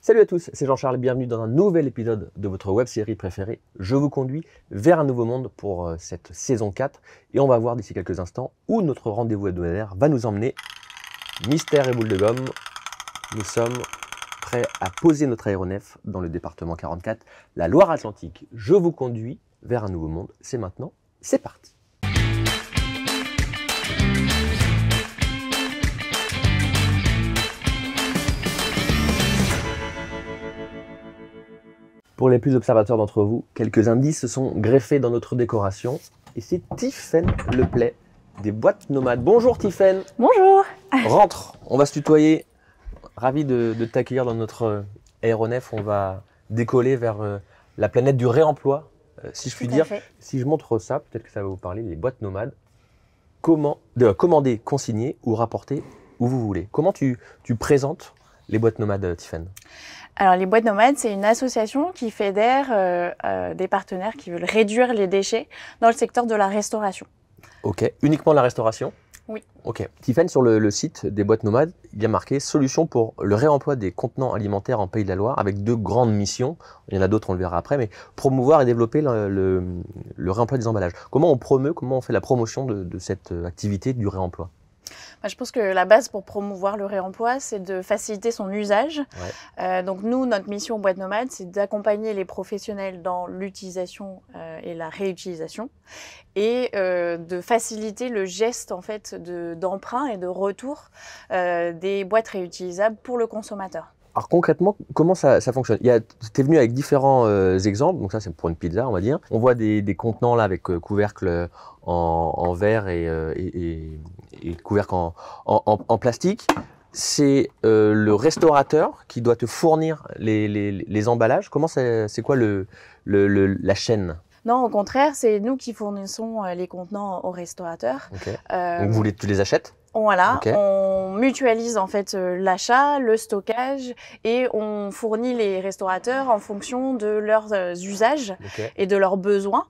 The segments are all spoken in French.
Salut à tous, c'est Jean-Charles, bienvenue dans un nouvel épisode de votre web-série préférée. Je vous conduis vers un nouveau monde pour cette saison 4 et on va voir d'ici quelques instants où notre rendez-vous hebdomadaire va nous emmener. Mystère et boule de gomme, nous sommes prêts à poser notre aéronef dans le département 44, la Loire-Atlantique. Je vous conduis vers un nouveau monde, c'est maintenant, c'est parti. Pour les plus observateurs d'entre vous, quelques indices se sont greffés dans notre décoration. Et c'est Tiffaine Leplay des boîtes nomades. Bonjour Tiffaine. Bonjour. Rentre, on va se tutoyer. Ravi de t'accueillir dans notre aéronef. On va décoller vers la planète du réemploi, si je puis dire. Si je montre ça, peut-être que ça va vous parler, les boîtes nomades. Commander, consigner ou rapporter où vous voulez. Comment tu présentes les boîtes nomades, Tiffaine ? Alors, les boîtes nomades, c'est une association qui fédère des partenaires qui veulent réduire les déchets dans le secteur de la restauration. Ok, uniquement la restauration ? Oui. Ok. Tiffaine, sur le site des boîtes nomades, il y a marqué « Solution pour le réemploi des contenants alimentaires en Pays de la Loire » avec deux grandes missions. Il y en a d'autres, on le verra après, mais promouvoir et développer le réemploi des emballages. Comment on fait la promotion de cette activité du réemploi ? Je pense que la base pour promouvoir le réemploi, c'est de faciliter son usage. Ouais. Donc nous, notre mission Boîte Nomade, c'est d'accompagner les professionnels dans l'utilisation et la réutilisation et de faciliter le geste en fait d'emprunt et de retour des boîtes réutilisables pour le consommateur. Alors concrètement, comment ça fonctionne ? Tu es venu avec différents exemples, donc ça c'est pour une pizza on va dire. On voit des contenants là avec couvercle en verre et couvercle en plastique. C'est le restaurateur qui doit te fournir les emballages. Comment c'est quoi la chaîne ? Non, au contraire, c'est nous qui fournissons les contenants aux restaurateurs. Okay. Donc tu les achètes ? Voilà, okay. On mutualise en fait l'achat, le stockage et on fournit les restaurateurs en fonction de leurs usages okay. et de leurs besoins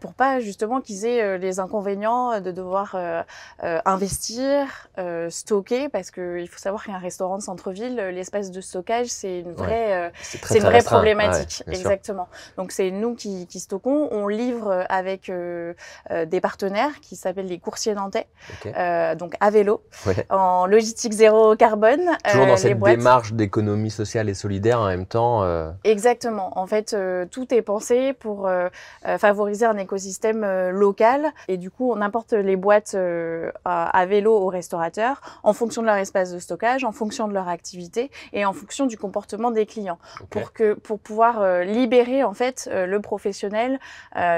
pour pas justement qu'ils aient les inconvénients de devoir investir, stocker parce qu'il faut savoir qu'un restaurant de centre-ville, l'espace de stockage c'est une vraie, c'est une vraie problématique. Ouais, exactement. Donc c'est nous qui stockons, on livre avec des partenaires qui s'appellent les coursiers nantais. Okay. Donc à vélo, ouais. En logistique zéro carbone. Toujours dans cette démarche d'économie sociale et solidaire en même temps. Exactement. En fait, tout est pensé pour favoriser un écosystème local. Et du coup, on apporte les boîtes à vélo aux restaurateurs en fonction de leur espace de stockage, en fonction de leur activité et en fonction du comportement des clients. Okay. Pour pouvoir libérer en fait le professionnel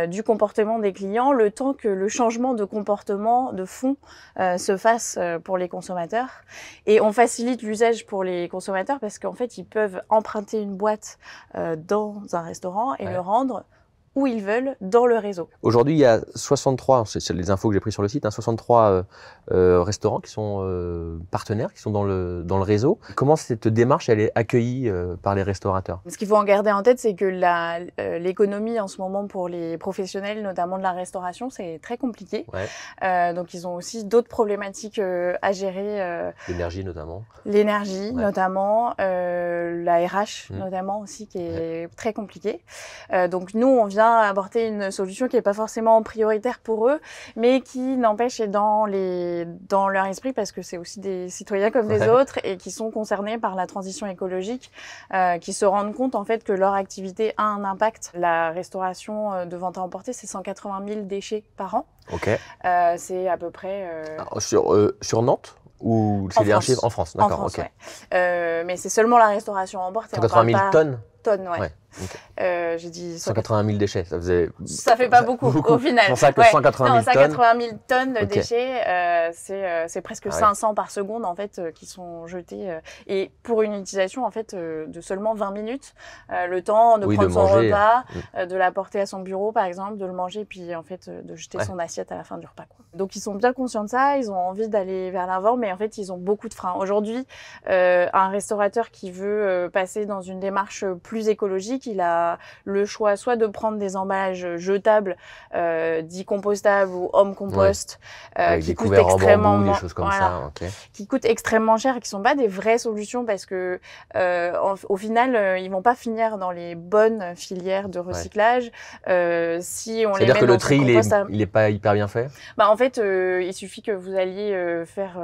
du comportement des clients le temps que le changement de comportement de fond se fasse pour les consommateurs. Et on facilite l'usage pour les consommateurs parce qu'en fait, ils peuvent emprunter une boîte dans un restaurant et le rendre où ils veulent dans le réseau. Aujourd'hui, il y a 63, c'est les infos que j'ai prises sur le site, 63 restaurants qui sont partenaires, qui sont dans le réseau. Comment cette démarche elle est accueillie par les restaurateurs ? Ce qu'il faut en garder en tête, c'est que l'économie en ce moment pour les professionnels, notamment de la restauration, c'est très compliqué. Ouais. Donc ils ont aussi d'autres problématiques à gérer. L'énergie notamment. L'énergie notamment, la RH notamment aussi qui est très compliquée. Donc nous, on vient apporter une solution qui n'est pas forcément prioritaire pour eux, mais qui n'empêche est dans leur esprit parce que c'est aussi des citoyens comme des autres et qui sont concernés par la transition écologique, qui se rendent compte en fait que leur activité a un impact. La restauration de vente à emporter, c'est 180 000 déchets par an. Okay. C'est à peu près… Sur Nantes ? Ou c'est un chiffre en France, d'accord, ok. Ouais. Mais c'est seulement la restauration à emporter. 180 000 tonnes ? Tonnes, ouais. Okay. J'ai dit 180 000 déchets, ça fait pas beaucoup au final. C'est pour ça que 180 000 tonnes. 180 000 tonnes de déchets, c'est presque 500 par seconde en fait qui sont jetés et pour une utilisation en fait de seulement 20 minutes, le temps de prendre son repas, de l'apporter à son bureau par exemple, de le manger puis en fait de jeter son assiette à la fin du repas. Quoi. Donc ils sont bien conscients de ça, ils ont envie d'aller vers l'avant, mais en fait ils ont beaucoup de freins. Aujourd'hui, un restaurateur qui veut passer dans une démarche plus plus écologique, il a le choix soit de prendre des emballages jetables, dits compostables ou home compost, avec qui des coûtent couverts en extrêmement bambou, des choses comme ça. Okay. Qui coûtent extrêmement cher et qui sont pas des vraies solutions parce que au final, ils vont pas finir dans les bonnes filières de recyclage. Si on les met c'est-à-dire que dans le tri, il est pas hyper bien fait. Bah en fait, il suffit que vous alliez faire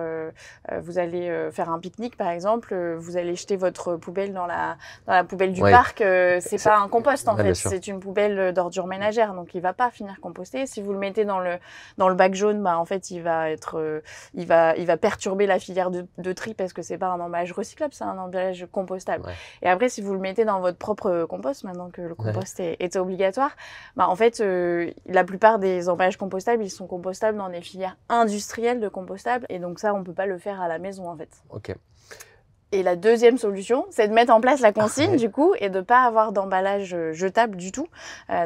un pique-nique par exemple, vous allez jeter votre poubelle dans la poubelle du parc, c'est pas un compost en fait, c'est une poubelle d'ordures ménagères, donc il va pas finir composté. Si vous le mettez dans le bac jaune, bah en fait il va perturber la filière de tri parce que c'est pas un emballage recyclable, c'est un emballage compostable. Et après si vous le mettez dans votre propre compost, maintenant que le compost est obligatoire, bah en fait la plupart des emballages compostables, ils sont compostables dans des filières industrielles de compostables, et donc ça on peut pas le faire à la maison en fait. Ok. Et la deuxième solution, c'est de mettre en place la consigne du coup et de pas avoir d'emballage jetable du tout,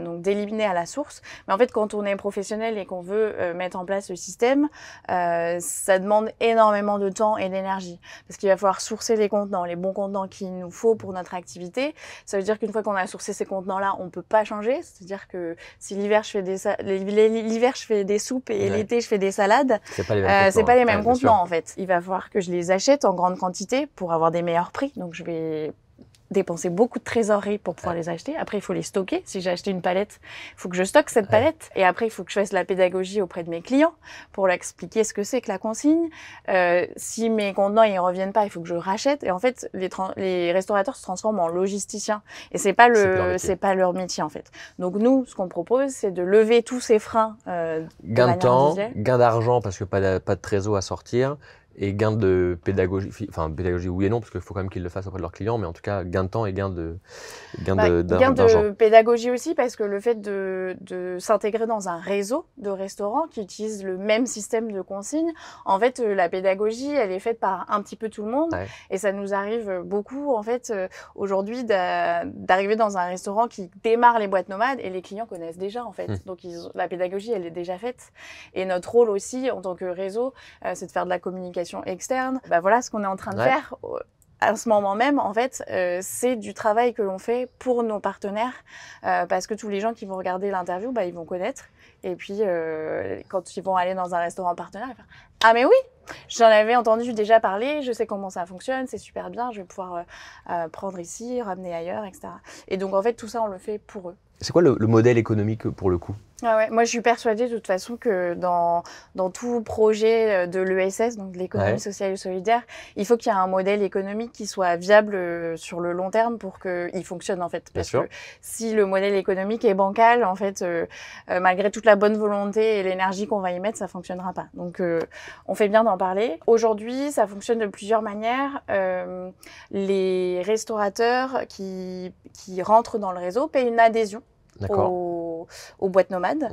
donc d'éliminer à la source. Mais en fait, quand on est professionnel et qu'on veut mettre en place le système, ça demande énormément de temps et d'énergie parce qu'il va falloir sourcer les contenants, les bons contenants qu'il nous faut pour notre activité. Ça veut dire qu'une fois qu'on a sourcé ces contenants-là, on peut pas changer. C'est-à-dire que si l'hiver je fais des soupes et l'été je fais des salades, c'est pas les mêmes contenants en fait. Il va falloir que je les achète en grande quantité pour avoir des meilleurs prix, donc je vais dépenser beaucoup de trésorerie pour pouvoir les acheter. Après, il faut les stocker. Si j'ai acheté une palette, il faut que je stocke cette palette. Et après, il faut que je fasse la pédagogie auprès de mes clients pour leur expliquer ce que c'est que la consigne. Si mes contenants ils reviennent pas, il faut que je rachète. Et en fait, les restaurateurs se transforment en logisticiens. Et c'est pas leur métier en fait. Donc nous, ce qu'on propose, c'est de lever tous ces freins. Gain de temps, gain d'argent parce que pas de trésor à sortir. Et gain de pédagogie, enfin pédagogie oui et non, parce qu'il faut quand même qu'ils le fassent auprès de leurs clients, mais en tout cas gain de temps et gain de pédagogie aussi, parce que le fait de s'intégrer dans un réseau de restaurants qui utilisent le même système de consigne, en fait la pédagogie elle est faite par un petit peu tout le monde, et ça nous arrive beaucoup en fait aujourd'hui d'arriver dans un restaurant qui démarre les boîtes nomades et les clients connaissent déjà en fait, donc la pédagogie elle est déjà faite, et notre rôle aussi en tant que réseau c'est de faire de la communication externe. Bah voilà ce qu'on est en train de faire à ce moment même en fait, c'est du travail que l'on fait pour nos partenaires, parce que tous les gens qui vont regarder l'interview, bah ils vont connaître, et puis quand ils vont aller dans un restaurant partenaire, ils vont faire ah mais oui, j'en avais entendu déjà parler, je sais comment ça fonctionne, c'est super bien, je vais pouvoir prendre ici, ramener ailleurs, etc. Et donc en fait tout ça on le fait pour eux. C'est quoi le modèle économique pour le coup? Moi je suis persuadée de toute façon que dans tout projet de l'ESS, donc de l'économie sociale et solidaire, il faut qu'il y ait un modèle économique qui soit viable sur le long terme pour qu'il fonctionne en fait. Parce que si le modèle économique est bancal, en fait, malgré toute la bonne volonté et l'énergie qu'on va y mettre, ça fonctionnera pas. Donc on fait bien d'en parler. Aujourd'hui, ça fonctionne de plusieurs manières. Les restaurateurs qui rentrent dans le réseau payent une adhésion aux boîtes nomades.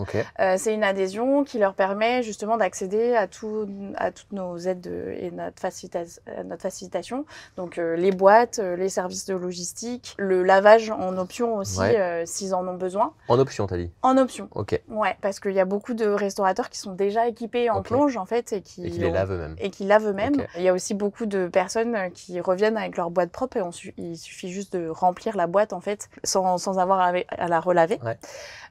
C'est une adhésion qui leur permet justement d'accéder à toutes nos aides et notre facilitation. Donc les boîtes, les services de logistique, le lavage en option aussi s'ils en ont besoin. En option, t'as dit? En option. Ouais, parce qu'il y a beaucoup de restaurateurs qui sont déjà équipés en plonge en fait et qui les lavent eux-mêmes. Il y a aussi beaucoup de personnes qui reviennent avec leur boîte propre et il suffit juste de remplir la boîte en fait sans avoir à la relaver.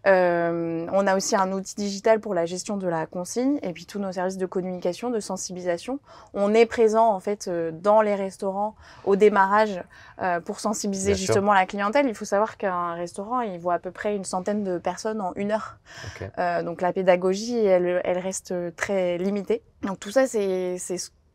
On a aussi un outil digital pour la gestion de la consigne et puis tous nos services de communication, de sensibilisation. On est présent en fait dans les restaurants au démarrage pour sensibiliser justement la clientèle. Il faut savoir qu'un restaurant, il voit à peu près une centaine de personnes en 1 heure. Donc la pédagogie, elle reste très limitée. Donc tout ça, c'est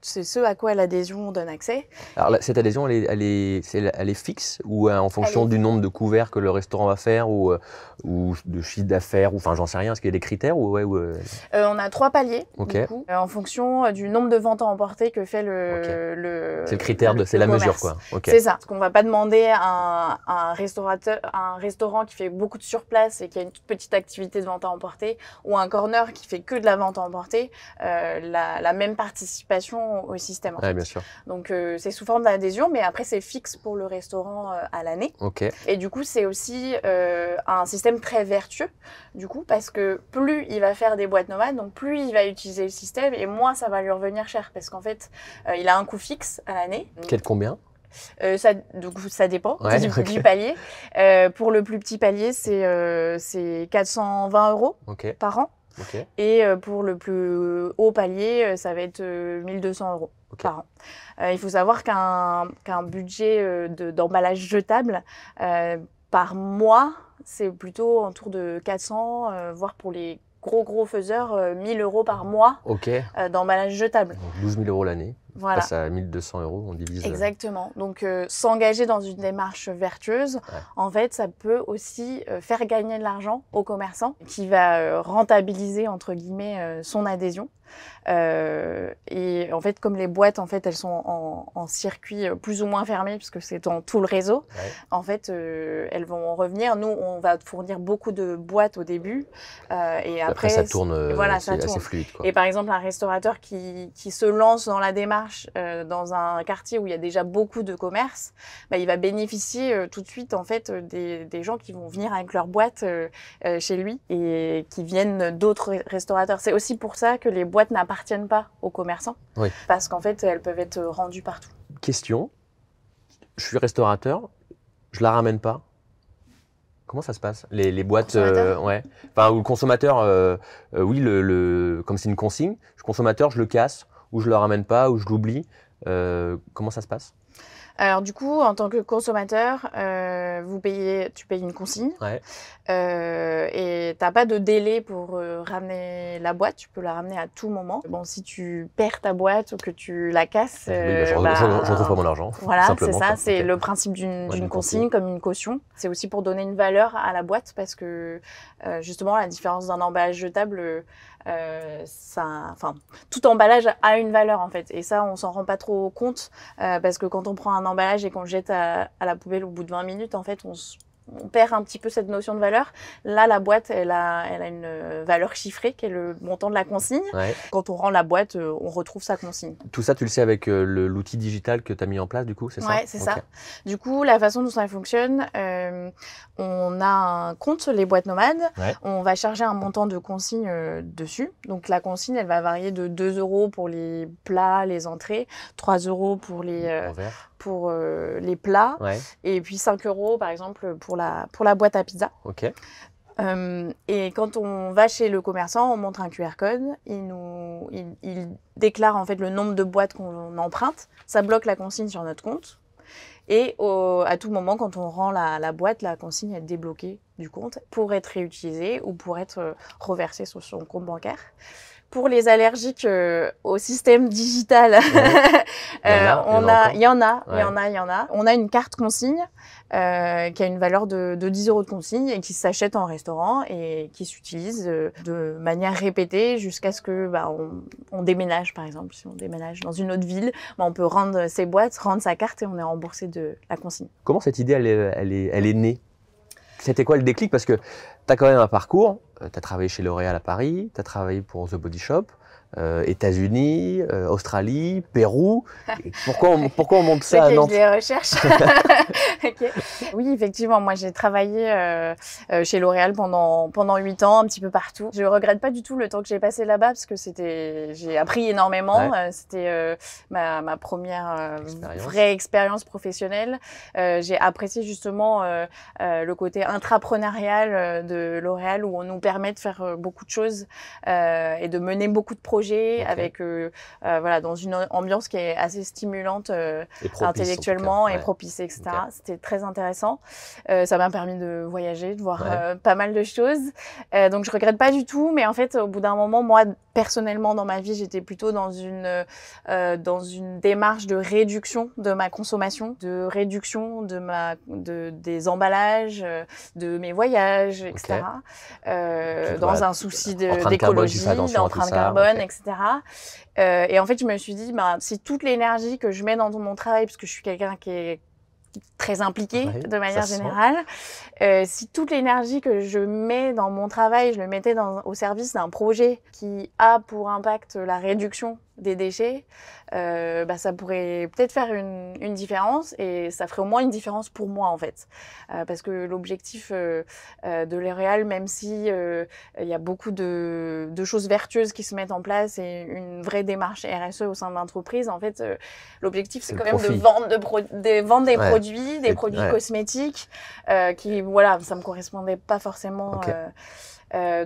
ce à quoi l'adhésion donne accès. Alors cette adhésion, elle est fixe ou en fonction du nombre de couverts que le restaurant va faire ou de chiffre d'affaires, ou enfin j'en sais rien, est-ce qu'il y a des critères ou On a 3 paliers du coup, en fonction du nombre de ventes à emporter que fait le c'est le critère, c'est la mesure quoi. C'est ça. Parce qu'on va pas demander à un restaurant qui fait beaucoup de surplace et qui a une toute petite activité de vente à emporter, ou un corner qui fait que de la vente à emporter, la même participation au système en fait. Bien sûr. Donc c'est sous forme d'adhésion, mais après c'est fixe pour le restaurant à l'année. Et du coup c'est aussi un système très vertueux du coup, parce que plus il va faire des boîtes nomades, donc plus il va utiliser le système et moins ça va lui revenir cher, parce qu'en fait il a un coût fixe à l'année. Quel combien? Donc ça dépend Ouais, du palier. Pour le plus petit palier, c'est 420 € Ok, par an. ok, Et pour le plus haut palier, ça va être 1200 € ok. par an. Il faut savoir qu'un budget d'emballage jetable par mois, c'est plutôt autour de 400, voire pour les gros faiseurs, 1000 € par mois Ok, d'emballage jetable. donc 12 000 € l'année. Voilà. Passe à 1200 €, on divise. Exactement. Donc, s'engager dans une démarche vertueuse, en fait, ça peut aussi faire gagner de l'argent aux commerçants qui va rentabiliser, entre guillemets, son adhésion. Et en fait, comme les boîtes, en fait, elles sont en circuit plus ou moins fermé, puisque c'est dans tout le réseau, en fait, elles vont revenir. Nous, on va fournir beaucoup de boîtes au début. Et après, ça tourne, voilà, c'est ça tourne. assez fluide, quoi. Et par exemple, un restaurateur qui se lance dans la démarche dans un quartier où il y a déjà beaucoup de commerces, bah, il va bénéficier tout de suite en fait des gens qui vont venir avec leur boîte chez lui et qui viennent d'autres restaurateurs. C'est aussi pour ça que les boîtes n'appartiennent pas aux commerçants, parce qu'en fait elles peuvent être rendues partout. Question, je suis restaurateur, je la ramène pas. Comment ça se passe? Les boîtes, ouais. Enfin, ou le consommateur, oui, comme c'est une consigne, le consommateur, je le casse, ou je le ramène pas, ou je l'oublie. Comment ça se passe? Alors du coup, en tant que consommateur, tu payes une consigne et t'as pas de délai pour ramener la boîte. Tu peux la ramener à tout moment. Bon, si tu perds ta boîte ou que tu la casses, je retrouve pas mon argent. Voilà, c'est ça. C'est le principe d'une consigne, comme une caution. C'est aussi pour donner une valeur à la boîte parce que justement, la différence d'un emballage jetable, tout emballage a une valeur en fait. Et ça, on s'en rend pas trop compte parce que quand on prend un emballage et qu'on le jette à la poubelle au bout de 20 minutes, en fait, on perd un petit peu cette notion de valeur. Là, la boîte, elle a une valeur chiffrée qui est le montant de la consigne. Quand on rend la boîte, on retrouve sa consigne. Tout ça, tu le sais avec l'outil digital que tu as mis en place, du coup, c'est ça? Ouais, c'est ça. Du coup, la façon dont ça fonctionne, on a un compte, les boîtes nomades. On va charger un montant de consigne dessus. Donc, la consigne, elle va varier de 2 € pour les plats, les entrées, 3 € pour les plats, et puis 5 € par exemple pour la boîte à pizza. Et quand on va chez le commerçant, on montre un QR code, il déclare en fait le nombre de boîtes qu'on emprunte, ça bloque la consigne sur notre compte. Et à tout moment, quand on rend la boîte, la consigne est débloquée du compte pour être réutilisée ou pour être reversée sur son compte bancaire. Pour les allergiques au système digital, il y en a. On a une carte consigne qui a une valeur de 10 € de consigne et qui s'achète en restaurant et qui s'utilise de manière répétée jusqu'à ce que on déménage, par exemple. Si on déménage dans une autre ville, on peut rendre ses boîtes, rendre sa carte et on est remboursé de la consigne. Comment cette idée, elle est née? C'était quoi le déclic? Parce que tu as quand même un parcours, tu as travaillé chez L'Oréal à Paris, tu as travaillé pour The Body Shop, États-Unis, Australie, Pérou. Pourquoi on monte ça à Nantes? Des recherches. Oui, effectivement, moi j'ai travaillé chez L'Oréal pendant 8 ans, un petit peu partout. Je regrette pas du tout le temps que j'ai passé là-bas parce que j'ai appris énormément. C'était ma première vraie expérience professionnelle. J'ai apprécié justement le côté intrapreneurial de L'Oréal où on nous permet de faire beaucoup de choses et de mener beaucoup de projets avec dans une ambiance qui est assez stimulante intellectuellement et propice, etc. C'était très intéressant. Ça m'a permis de voyager, de voir pas mal de choses. Donc je regrette pas du tout, mais en fait au bout d'un moment, moi personnellement dans ma vie, j'étais plutôt dans une démarche de réduction de ma consommation, de réduction des emballages, de mes voyages, etc. Dans un souci d'écologie, d'empreinte carbone, etc. Et en fait, je me suis dit, si toute l'énergie que je mets dans mon travail, parce que je suis quelqu'un qui est très impliquée Ouais, de manière ça se sent. générale. Si toute l'énergie que je mets dans mon travail, je le mettais au service d'un projet qui a pour impact la réduction des déchets, ça pourrait peut-être faire une différence et ça ferait au moins une différence pour moi en fait. Parce que l'objectif de L'Oréal, même si il y a beaucoup de choses vertueuses qui se mettent en place et une vraie démarche RSE au sein de l'entreprise, en fait, l'objectif c'est quand même de vendre, vendre des produits, des produits cosmétiques qui, voilà, ça me correspondait pas forcément. Okay.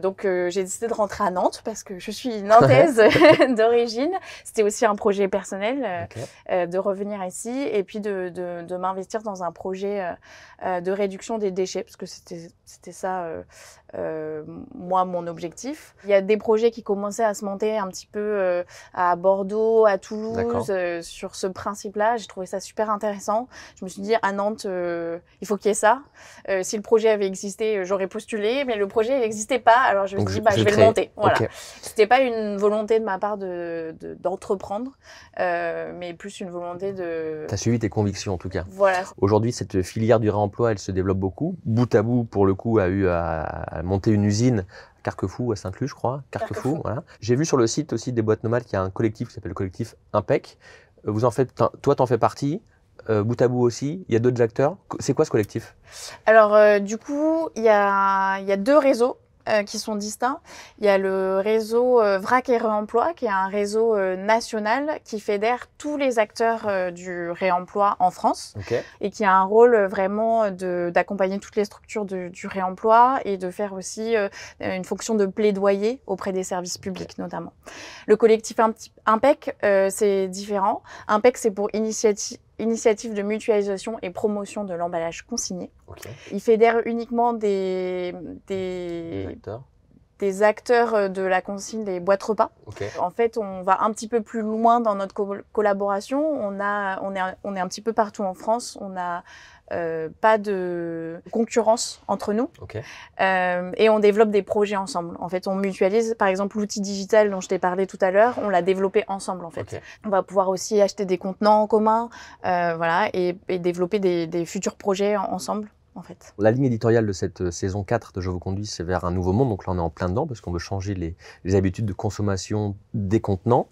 Donc j'ai décidé de rentrer à Nantes parce que je suis nantaise d'origine. C'était aussi un projet personnel de revenir ici et puis de m'investir dans un projet de réduction des déchets parce que c'était ça moi mon objectif. Il y a des projets qui commençaient à se monter un petit peu à Bordeaux, à Toulouse sur ce principe-là. J'ai trouvé ça super intéressant. Je me suis dit à Nantes il faut qu'il y ait ça. Si le projet avait existé, j'aurais postulé, mais le projet n'existait pas, alors je me suis dit je vais le monter. Voilà. C'était pas une volonté de ma part d'entreprendre, mais plus une volonté de... Tu as suivi tes convictions en tout cas. Voilà. Aujourd'hui, cette filière du réemploi, elle se développe beaucoup. Bout à bout, pour le coup, a eu à monter une usine à Carquefou, à Saint-Cloud, je crois. Carquefou, voilà. J'ai vu sur le site aussi des boîtes nomades qu'il y a un collectif qui s'appelle le collectif Impec. Vous en faites, toi, t'en fais partie. Bout à bout aussi, il y a d'autres acteurs. C'est quoi ce collectif? Alors, du coup, il y a deux réseaux qui sont distincts. Il y a le réseau VRAC et Réemploi, qui est un réseau national qui fédère tous les acteurs du réemploi en France et qui a un rôle vraiment d'accompagner toutes les structures du réemploi et de faire aussi une fonction de plaidoyer auprès des services publics notamment. Le collectif Impec, c'est différent. Impec, c'est pour initiative de mutualisation et promotion de l'emballage consigné. Il fédère uniquement des acteurs de la consigne des boîtes repas. En fait, on va un petit peu plus loin dans notre collaboration. On est un petit peu partout en France. On n'a pas de concurrence entre nous. Et on développe des projets ensemble. En fait, on mutualise. Par exemple, l'outil digital dont je t'ai parlé tout à l'heure, on l'a développé ensemble en fait. On va pouvoir aussi acheter des contenants en commun, voilà, et développer des futurs projets ensemble. En fait. La ligne éditoriale de cette saison 4 de Je vous conduis, c'est vers un nouveau monde. Donc là, on est en plein dedans parce qu'on veut changer les habitudes de consommation des contenants.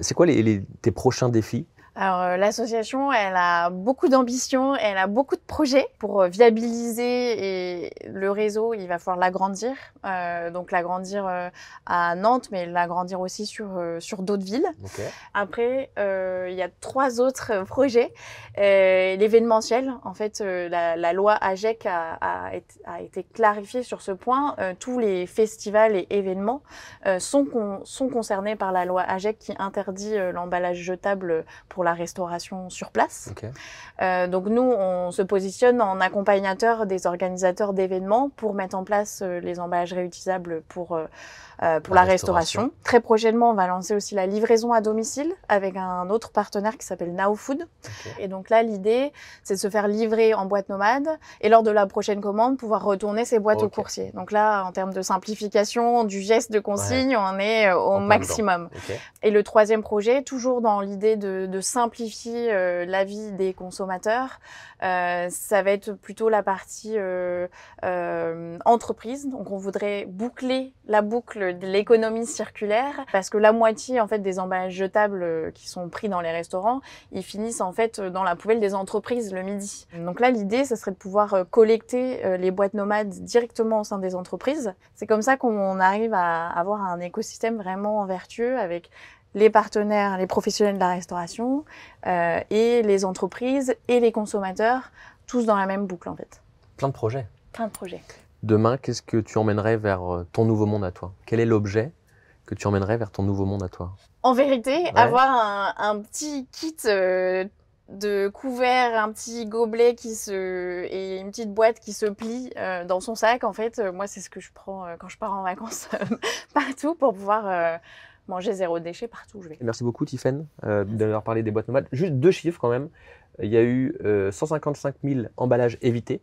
C'est quoi tes prochains défis? Alors l'association, elle a beaucoup d'ambition, elle a beaucoup de projets pour viabiliser et le réseau, il va falloir l'agrandir. Donc l'agrandir à Nantes, mais l'agrandir aussi sur d'autres villes. Après, il y a 3 autres projets. L'événementiel, en fait, la loi AGEC a été clarifiée sur ce point. Tous les festivals et événements sont concernés par la loi AGEC qui interdit l'emballage jetable pour la restauration sur place. Donc nous, on se positionne en accompagnateur des organisateurs d'événements pour mettre en place les emballages réutilisables pour la restauration. Très prochainement, on va lancer aussi la livraison à domicile avec un autre partenaire qui s'appelle Now Food. Et donc là, l'idée, c'est de se faire livrer en boîte nomade et lors de la prochaine commande, pouvoir retourner ces boîtes au coursier. Donc là, en termes de simplification du geste de consigne, on est au maximum. Et le 3e projet, toujours dans l'idée de simplifier la vie des consommateurs, ça va être plutôt la partie entreprise. Donc on voudrait boucler la boucle de l'économie circulaire parce que la moitié en fait des emballages jetables qui sont pris dans les restaurants, ils finissent en fait dans la poubelle des entreprises le midi. Donc là l'idée ça serait de pouvoir collecter les boîtes nomades directement au sein des entreprises. C'est comme ça qu'on arrive à avoir un écosystème vraiment vertueux avec les partenaires, les professionnels de la restauration et les entreprises et les consommateurs, tous dans la même boucle en fait. Plein de projets. Plein de projets. Demain, qu'est-ce que tu emmènerais vers ton nouveau monde à toi? Quel est l'objet que tu emmènerais vers ton nouveau monde à toi? En vérité, avoir un petit kit de couverts, un petit gobelet et une petite boîte qui se plie dans son sac. En fait, moi, c'est ce que je prends quand je pars en vacances partout pour pouvoir manger 0 déchet partout où je vais. Merci beaucoup, Tiffaine, d'avoir parlé des boîtes nomades. Juste 2 chiffres quand même. Il y a eu 155 000 emballages évités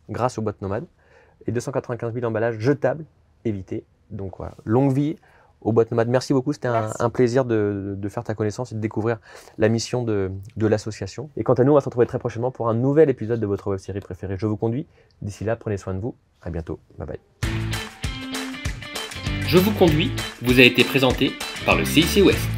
grâce aux boîtes nomades et 295 000 emballages jetables évités. Donc voilà, longue vie aux boîtes nomades. Merci beaucoup, c'était Merci. un plaisir de faire ta connaissance et de découvrir la mission de l'association. Et quant à nous, on va se retrouver très prochainement pour un nouvel épisode de votre web-série préférée. Je vous conduis. D'ici là, prenez soin de vous. À bientôt. Bye bye. Je vous conduis vous a été présenté par le CIC Ouest.